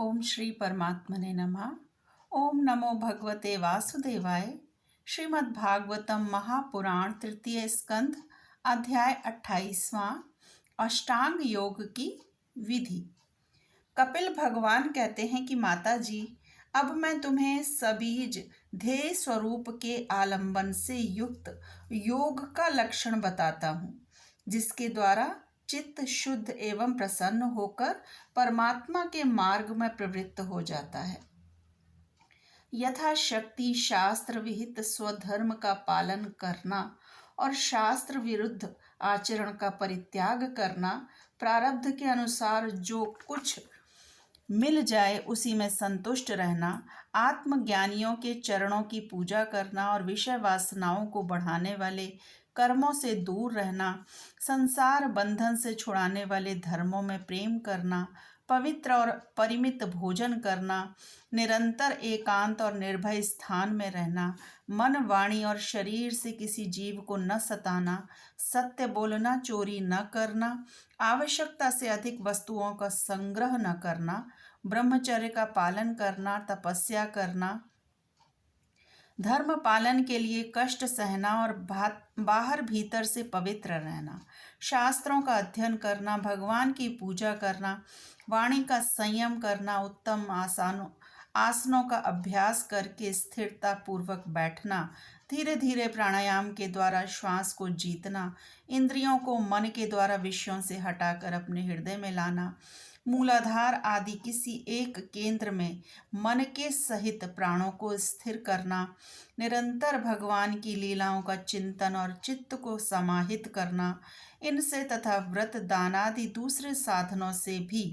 ओम श्री परमात्मने नमः। ओम नमो भगवते वासुदेवाय। श्रीमद् भागवतम महापुराण तृतीय स्कंध अध्याय 28वां अष्टांग योग की विधि। कपिल भगवान कहते हैं कि माता जी, अब मैं तुम्हें सबीज ध्येय स्वरूप के आलंबन से युक्त योग का लक्षण बताता हूँ, जिसके द्वारा चित्त शुद्ध एवं प्रसन्न होकर परमात्मा के मार्ग में प्रवृत्त हो जाता है। यथाशक्ति शास्त्र विहित स्वधर्म का पालन करना और शास्त्र विरुद्ध आचरण का परित्याग करना, प्रारब्ध के अनुसार जो कुछ मिल जाए उसी में संतुष्ट रहना, आत्मज्ञानियों के चरणों की पूजा करना और विषय वासनाओं को बढ़ाने वाले कर्मों से दूर रहना, संसार बंधन से छुड़ाने वाले धर्मों में प्रेम करना, पवित्र और परिमित भोजन करना, निरंतर एकांत और निर्भय स्थान में रहना, मन वाणी और शरीर से किसी जीव को न सताना, सत्य बोलना, चोरी न करना, आवश्यकता से अधिक वस्तुओं का संग्रह न करना, ब्रह्मचर्य का पालन करना, तपस्या करना, धर्म पालन के लिए कष्ट सहना और बाहर भीतर से पवित्र रहना, शास्त्रों का अध्ययन करना, भगवान की पूजा करना, वाणी का संयम करना, उत्तम आसनों का अभ्यास करके स्थिरता पूर्वक बैठना, धीरे धीरे प्राणायाम के द्वारा श्वास को जीतना, इंद्रियों को मन के द्वारा विषयों से हटाकर अपने हृदय में लाना, मूलाधार आदि किसी एक केंद्र में मन के सहित प्राणों को स्थिर करना, निरंतर भगवान की लीलाओं का चिंतन और चित्त को समाहित करना, इनसे तथा व्रत दान आदि दूसरे साधनों से भी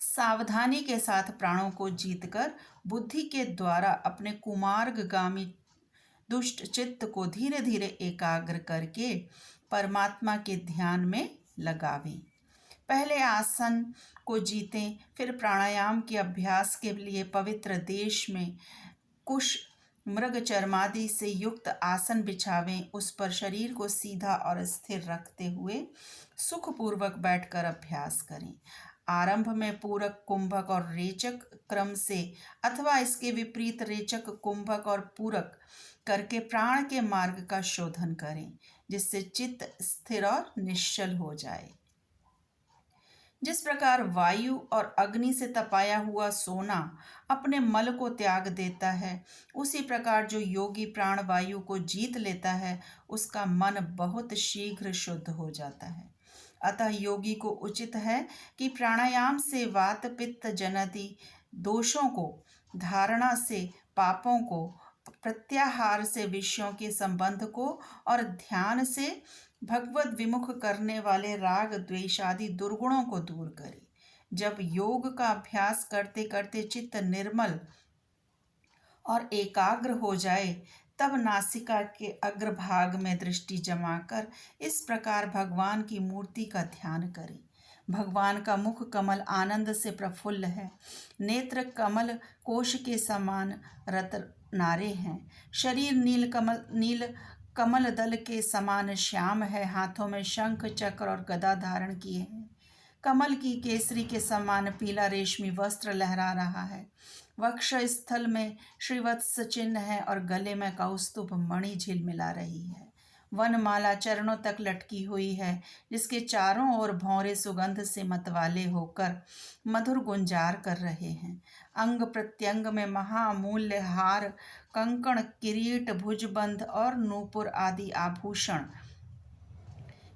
सावधानी के साथ प्राणों को जीतकर बुद्धि के द्वारा अपने कुमार्गगामी दुष्ट चित्त को धीरे धीरे एकाग्र करके परमात्मा के ध्यान में लगावें। पहले आसन को जीतें, फिर प्राणायाम के अभ्यास के लिए पवित्र देश में कुश मृग चर्मादि से युक्त आसन बिछावें। उस पर शरीर को सीधा और स्थिर रखते हुए सुखपूर्वक बैठकर अभ्यास करें। आरंभ में पूरक, कुंभक और रेचक क्रम से अथवा इसके विपरीत रेचक, कुंभक और पूरक करके प्राण के मार्ग का शोधन करें, जिससे चित्त स्थिर और निश्चल हो जाए। जिस प्रकार वायु और अग्नि से तपाया हुआ सोना अपने मल को त्याग देता है, उसी प्रकार जो योगी प्राण वायु को जीत लेता है, उसका मन बहुत शीघ्र शुद्ध हो जाता है। अतः योगी को उचित है कि प्राणायाम से वात पित्त जनित दोषों को, धारणा से पापों को, प्रत्याहार से विषयों के संबंध को और ध्यान से भगवत विमुख करने वाले राग द्वेष आदि दुर्गुणों को दूर करे। जब योग का अभ्यास करते करते चित्त निर्मल और एकाग्र हो जाए, तब नासिका के अग्रभाग में दृष्टि जमाकर इस प्रकार भगवान की मूर्ति का ध्यान करें। भगवान का मुख कमल आनंद से प्रफुल्ल है, नेत्र कमल कोश के समान रत्नारे हैं, शरीर नील कमल दल के समान श्याम है, हाथों में शंख चक्र और गदा धारण किए हैं, कमल की केसरी के समान पीला रेशमी वस्त्र लहरा रहा है, वक्ष स्थल में श्रीवत्स चिन्ह है और गले में कौस्तुभ मणि झिलमिला रही है। वनमाला चरणों तक लटकी हुई है, जिसके चारों ओर भौरे सुगंध से मतवाले होकर मधुर गुंजार कर रहे हैं। अंग प्रत्यंग में महामूल्य हार, कंकण, किरीट, भुजबंध और नूपुर आदि आभूषण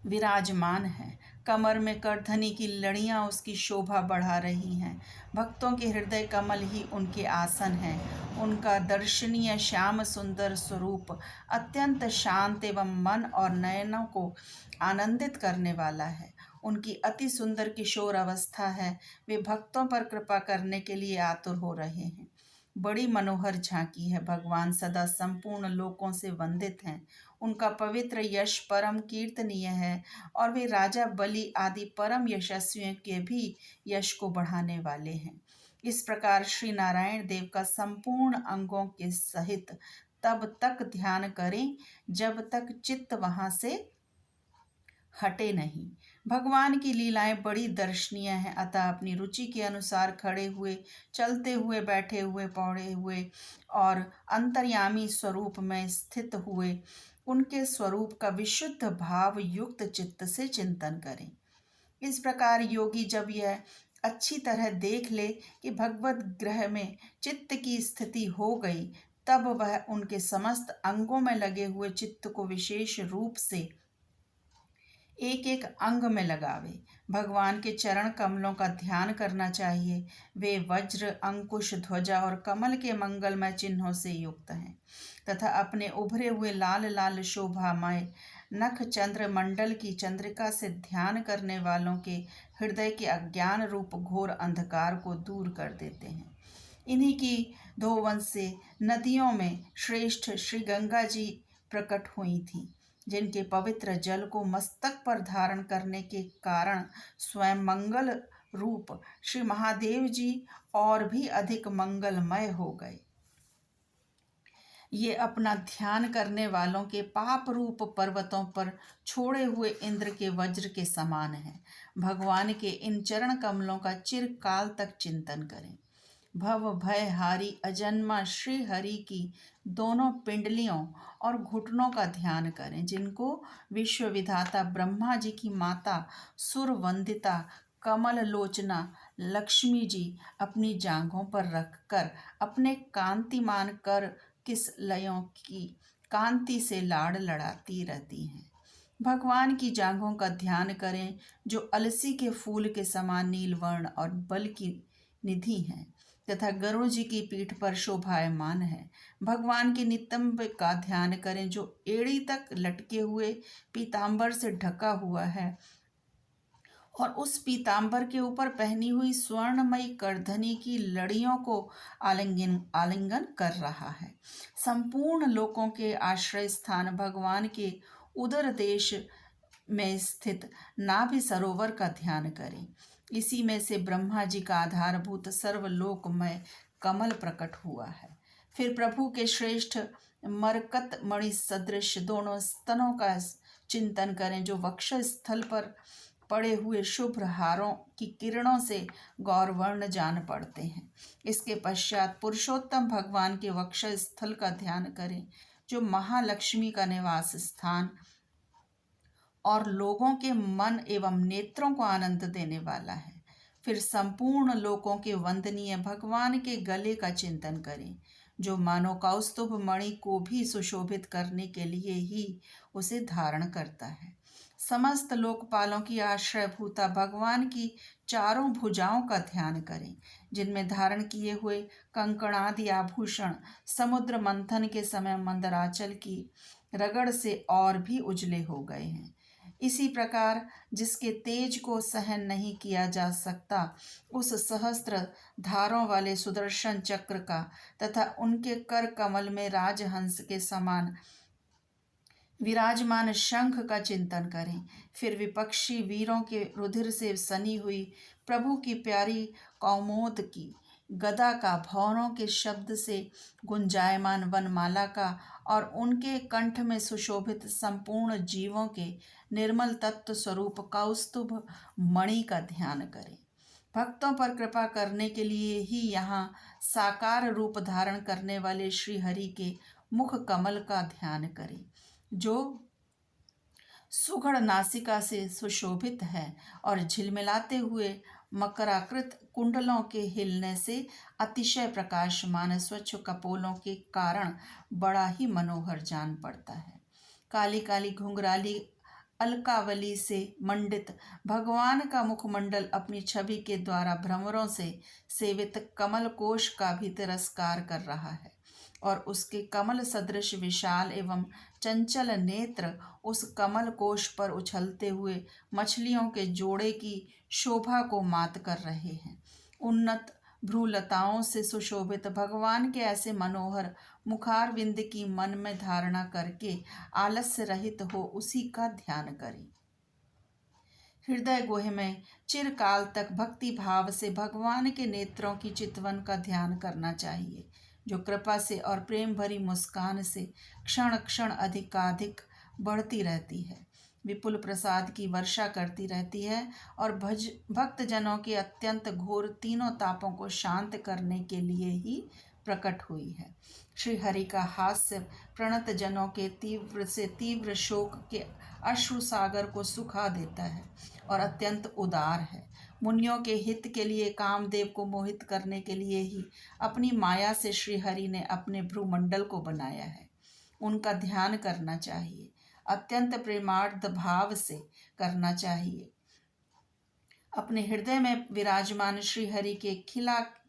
विराजमान है। कमर में करधनी की लड़ियां उसकी शोभा बढ़ा रही हैं। भक्तों के हृदय कमल ही उनके आसन हैं। उनका दर्शनीय श्याम सुंदर स्वरूप अत्यंत शांत एवं मन और नयनों को आनंदित करने वाला है। उनकी अति सुंदर किशोर अवस्था है। वे भक्तों पर कृपा करने के लिए आतुर हो रहे हैं। बड़ी मनोहर झांकी है। भगवान सदा संपूर्ण लोकों से वंदित हैं। उनका पवित्र यश परम कीर्तनीय है और वे राजा बलि आदि परम यशस्वियों के भी यश को बढ़ाने वाले हैं। इस प्रकार श्री नारायण देव का संपूर्ण अंगों के सहित तब तक ध्यान करें जब तक चित्त वहां से हटे नहीं। भगवान की लीलाएं बड़ी दर्शनीय हैं, अतः अपनी रुचि के अनुसार खड़े हुए, चलते हुए, बैठे हुए, पौड़े हुए और अंतर्यामी स्वरूप में स्थित हुए उनके स्वरूप का विशुद्ध भाव युक्त चित्त से चिंतन करें। इस प्रकार योगी जब यह अच्छी तरह देख ले कि भगवत ग्रह में चित्त की स्थिति हो गई, तब वह उनके समस्त अंगों में लगे हुए चित्त को विशेष रूप से एक एक अंग में लगावे। भगवान के चरण कमलों का ध्यान करना चाहिए। वे वज्र, अंकुश, ध्वजा और कमल के मंगलमय चिन्हों से युक्त हैं तथा अपने उभरे हुए लाल लाल शोभामय नख चंद्र मंडल की चंद्रिका से ध्यान करने वालों के हृदय के अज्ञान रूप घोर अंधकार को दूर कर देते हैं। इन्हीं की धोवन से नदियों में श्रेष्ठ श्री गंगा जी प्रकट हुई थीं, जिनके पवित्र जल को मस्तक पर धारण करने के कारण स्वयं मंगल रूप श्री महादेव जी और भी अधिक मंगलमय हो गए। ये अपना ध्यान करने वालों के पाप रूप पर्वतों पर छोड़े हुए इंद्र के वज्र के समान हैं। भगवान के इन चरण कमलों का चिरकाल तक चिंतन करें। भव भय हारी अजन्मा श्री हरि की दोनों पिंडलियों और घुटनों का ध्यान करें, जिनको विश्व विधाता ब्रह्मा जी की माता सुर वंदिता कमल लोचना लक्ष्मी जी अपनी जांघों पर रखकर अपने कांतिमान कर किस लयों की कांति से लाड़ लड़ाती रहती हैं। भगवान की जांघों का ध्यान करें, जो अलसी के फूल के समान नीलवर्ण और बल की निधि हैं तथा गरुड़ जी की पीठ पर शोभायमान है। भगवान के नितंब का ध्यान करें, जो एड़ी तक लटके हुए पीतांबर से ढका हुआ है और उस पीतांबर के ऊपर पहनी हुई स्वर्णमयी करधनी की लड़ियों को आलिंगन कर रहा है। संपूर्ण लोकों के आश्रय स्थान भगवान के उदर देश में स्थित नाभि सरोवर का ध्यान करें। इसी में से ब्रह्मा जी का आधारभूत सर्वलोकमय कमल प्रकट हुआ है। फिर प्रभु के श्रेष्ठ मरकत मणि सदृश दोनों स्तनों का चिंतन करें, जो वक्ष स्थल पर पड़े हुए शुभ्र हारों की किरणों से गौरवर्ण जान पड़ते हैं। इसके पश्चात पुरुषोत्तम भगवान के वक्ष स्थल का ध्यान करें, जो महालक्ष्मी का निवास स्थान और लोगों के मन एवं नेत्रों को आनंद देने वाला है। फिर संपूर्ण लोकों के वंदनीय भगवान के गले का चिंतन करें, जो मानो कौस्तुभ मणि को भी सुशोभित करने के लिए ही उसे धारण करता है। समस्त लोकपालों की आश्रयभूता भगवान की चारों भुजाओं का ध्यान करें, जिनमें धारण किए हुए कंकणादि आभूषण समुद्र मंथन के समय मंदराचल की रगड़ से और भी उजले हो गए हैं। इसी प्रकार जिसके तेज को सहन नहीं किया जा सकता, उस सहस्त्र धारों वाले सुदर्शन चक्र का तथा उनके कर कमल में राजहंस के समान विराजमान शंख का चिंतन करें। फिर विपक्षी वीरों के रुधिर से सनी हुई प्रभु की प्यारी कौमोद की गदा का, भौरों के शब्द से गुंजायमान वनमाला का और उनके कंठ में सुशोभित संपूर्ण जीवों के निर्मल तत्व स्वरूप कौस्तुभ मणि का ध्यान करें। भक्तों पर कृपा करने के लिए ही यहाँ साकार रूप धारण करने वाले श्री हरि के मुख कमल का ध्यान करें, जो सुघड़ नासिका से सुशोभित है और झिलमिलाते हुए मकराकृत कुंडलों के हिलने से अतिशय प्रकाशमान स्वच्छ कपोलों के कारण बड़ा ही मनोहर जान पड़ता है। काली काली घुंघराली अलकावली से मंडित भगवान का मुखमंडल अपनी छवि के द्वारा भ्रमरों से सेवित कमल कोश का भी तिरस्कार कर रहा है और उसके कमल सदृश विशाल एवं चंचल नेत्र उस कमल कोश पर उछलते हुए मछलियों के जोड़े की शोभा को मात कर रहे हैं। उन्नत भ्रूलताओं से सुशोभित भगवान के ऐसे मनोहर मुखारविंद की मन में धारणा करके आलस्य रहित हो उसी का ध्यान करें। हृदय गुहे में चिरकाल तक भक्ति भाव से भगवान के नेत्रों की चितवन का ध्यान करना चाहिए, जो कृपा से और प्रेम भरी मुस्कान से क्षण क्षण अधिकाधिक बढ़ती रहती है। विपुल प्रसाद की वर्षा करती रहती है और भक्त जनों के अत्यंत घोर तीनों तापों को शांत करने के लिए ही प्रकट हुई है। श्री हरि का हास्य प्रणत जनों के तीव्र से तीव्र शोक के अश्रु सागर को सुखा देता है और अत्यंत उदार है। मुनियों के हित के लिए कामदेव को मोहित करने के लिए ही अपनी माया से श्री हरि ने अपने भ्रूमंडल को बनाया है। उनका ध्यान करना चाहिए, अत्यंत प्रेमार्थ भाव से करना चाहिए। अपने हृदय में विराजमान श्री हरि के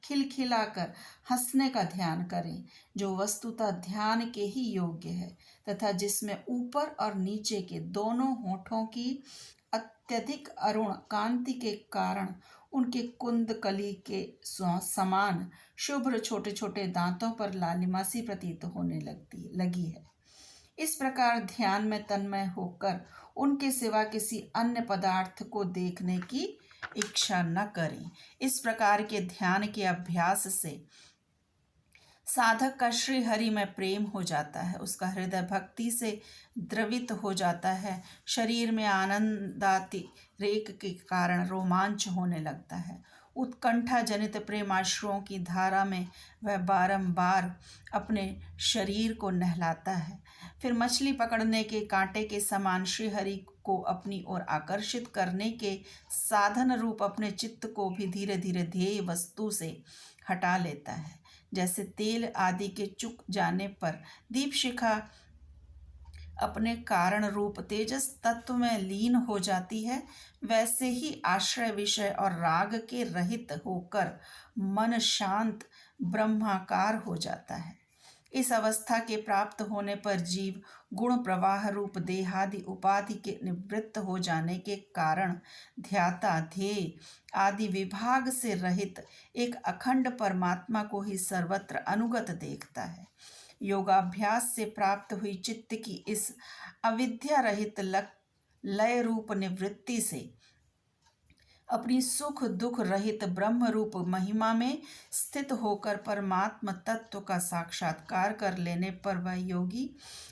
खिलखिला कर हंसने का ध्यान करें, जो वस्तुतः ध्यान के ही योग्य है तथा जिसमें ऊपर और नीचे के दोनों होठों की अत्यधिक अरुण कांति के कारण उनके कुंदकली के समान शुभ्र छोटे छोटे दांतों पर लालिमा सी प्रतीत होने लगी है। इस प्रकार ध्यान में तन्मय होकर उनके सिवा किसी अन्य पदार्थ को देखने की इच्छा न करें। इस प्रकार के ध्यान के अभ्यास से साधक का श्री हरि में प्रेम हो जाता है, उसका हृदय भक्ति से द्रवित हो जाता है, शरीर में आनंदातिरेक के कारण रोमांच होने लगता है। उत्कंठा जनित प्रेमाश्रुओं की धारा में वह बारंबार अपने शरीर को नहलाता है। फिर मछली पकड़ने के कांटे के समान श्री हरि को अपनी ओर आकर्षित करने के साधन रूप अपने चित्त को भी धीरे धीरे ध्येय वस्तु से हटा लेता है। जैसे तेल आदि के चुक जाने पर दीप शिखा अपने कारण रूप तेजस तत्व में लीन हो जाती है, वैसे ही आश्रय विषय और राग के रहित होकर मन शांत ब्रह्माकार हो जाता है। इस अवस्था के प्राप्त होने पर जीव गुण प्रवाह रूप देहादि उपाधि के निवृत्त हो जाने के कारण ध्याता ध्येय आदि विभाग से रहित एक अखंड परमात्मा को ही सर्वत्र अनुगत देखता है। योगाभ्यास से प्राप्त हुई चित्त की इस अविद्या रहित लय रूप निवृत्ति से अपनी सुख दुख रहित ब्रह्म रूप महिमा में स्थित होकर परमात्म तत्व का साक्षात्कार कर लेने पर वह योगी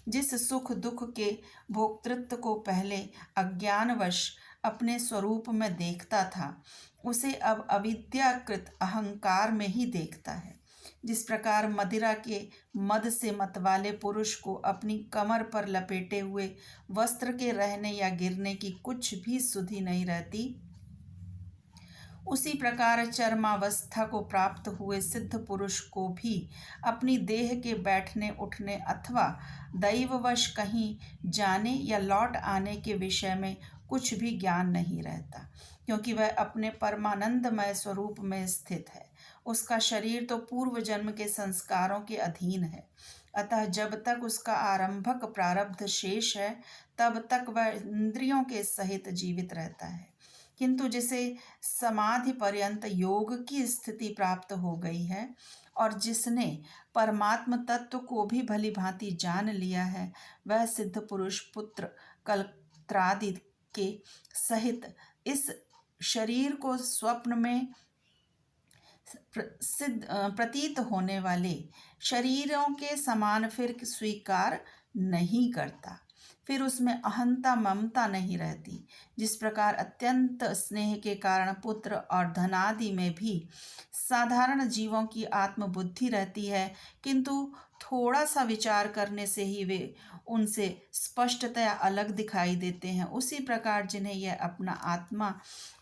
जिस सुख दुख के भोक्तृत्व को पहले अज्ञानवश अपने स्वरूप में देखता था, उसे अब अविद्याकृत अहंकार में ही देखता है। जिस प्रकार मदिरा के मद से मतवाले पुरुष को अपनी कमर पर लपेटे हुए वस्त्र के रहने या गिरने की कुछ भी सुधि नहीं रहती, उसी प्रकार चरमावस्था को प्राप्त हुए सिद्ध पुरुष को भी अपनी देह के बैठने उठने अथवा दैववश कहीं जाने या लौट आने के विषय में कुछ भी ज्ञान नहीं रहता, क्योंकि वह अपने परमानंदमय स्वरूप में स्थित है। उसका शरीर तो पूर्व जन्म के संस्कारों के अधीन है, अतः जब तक उसका आरंभक प्रारब्ध शेष है तब तक वह इंद्रियों के सहित जीवित रहता है। किंतु जिसे समाधि पर्यंत योग की स्थिति प्राप्त हो गई है और जिसने परमात्म तत्व को भी भली भांति जान लिया है, वह सिद्ध पुरुष पुत्र कलत्रादि के सहित इस शरीर को स्वप्न में प्रतीत होने वाले शरीरों के समान फिर स्वीकार नहीं करता। फिर उसमें अहंता ममता नहीं रहती। जिस प्रकार अत्यंत स्नेह के कारण पुत्र और धनादि में भी साधारण जीवों की आत्मबुद्धि रहती है, किंतु थोड़ा सा विचार करने से ही वे उनसे स्पष्टतया अलग दिखाई देते हैं, उसी प्रकार जिन्हें यह अपना आत्मा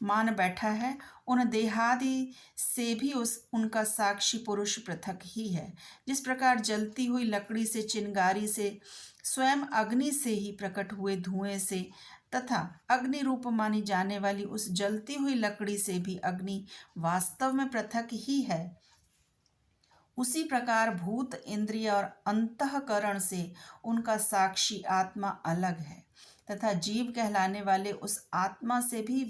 मान बैठा है, उन देहादि से भी उनका साक्षी पुरुष पृथक ही है। जिस प्रकार जलती हुई लकड़ी से, चिंगारी से, स्वयं अग्नि से ही प्रकट हुए धुएं से तथा अग्नि रूप मानी जाने वाली उस जलती हुई लकड़ी से भी अग्नि वास्तव में पृथक ही है, उसी प्रकार भूत इंद्रिय और अंतःकरण से उनका साक्षी आत्मा अलग है तथा जीव कहलाने वाले उस आत्मा से भी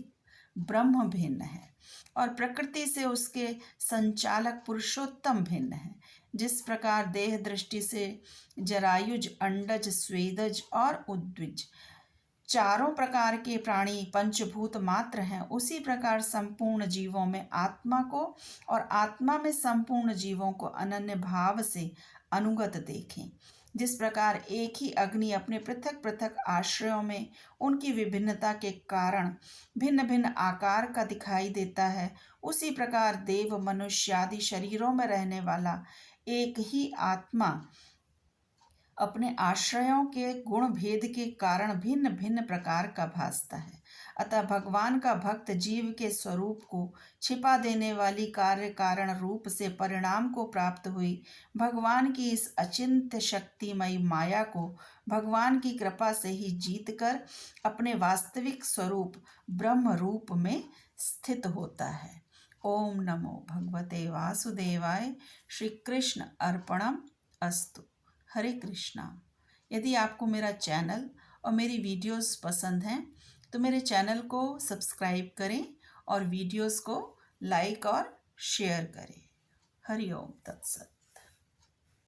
ब्रह्म भिन्न है और प्रकृति से उसके संचालक पुरुषोत्तम भिन्न है। जिस प्रकार देह दृष्टि से जरायुज, अंडज, स्वेदज और उद्विज चारों प्रकार के प्राणी पंचभूत मात्र हैं, उसी प्रकार संपूर्ण जीवों में आत्मा को और आत्मा में संपूर्ण जीवों को अनन्य भाव से अनुगत देखें। जिस प्रकार एक ही अग्नि अपने पृथक पृथक आश्रयों में उनकी विभिन्नता के कारण भिन्न भिन्न आकार का दिखाई देता है, उसी प्रकार देव मनुष्य आदि शरीरों में रहने वाला एक ही आत्मा अपने आश्रयों के गुण भेद के कारण भिन्न भिन्न प्रकार का भासता है। अतः भगवान का भक्त जीव के स्वरूप को छिपा देने वाली कार्य कारण रूप से परिणाम को प्राप्त हुई भगवान की इस अचिंत्य शक्तिमयी माया को भगवान की कृपा से ही जीतकर अपने वास्तविक स्वरूप ब्रह्म रूप में स्थित होता है। ओम नमो भगवते वासुदेवाय। श्री कृष्ण अर्पणम अस्तु। हरे कृष्णा। यदि आपको मेरा चैनल और मेरी वीडियोस पसंद हैं तो मेरे चैनल को सब्सक्राइब करें और वीडियोस को लाइक और शेयर करें। हरि ओम तत्सत।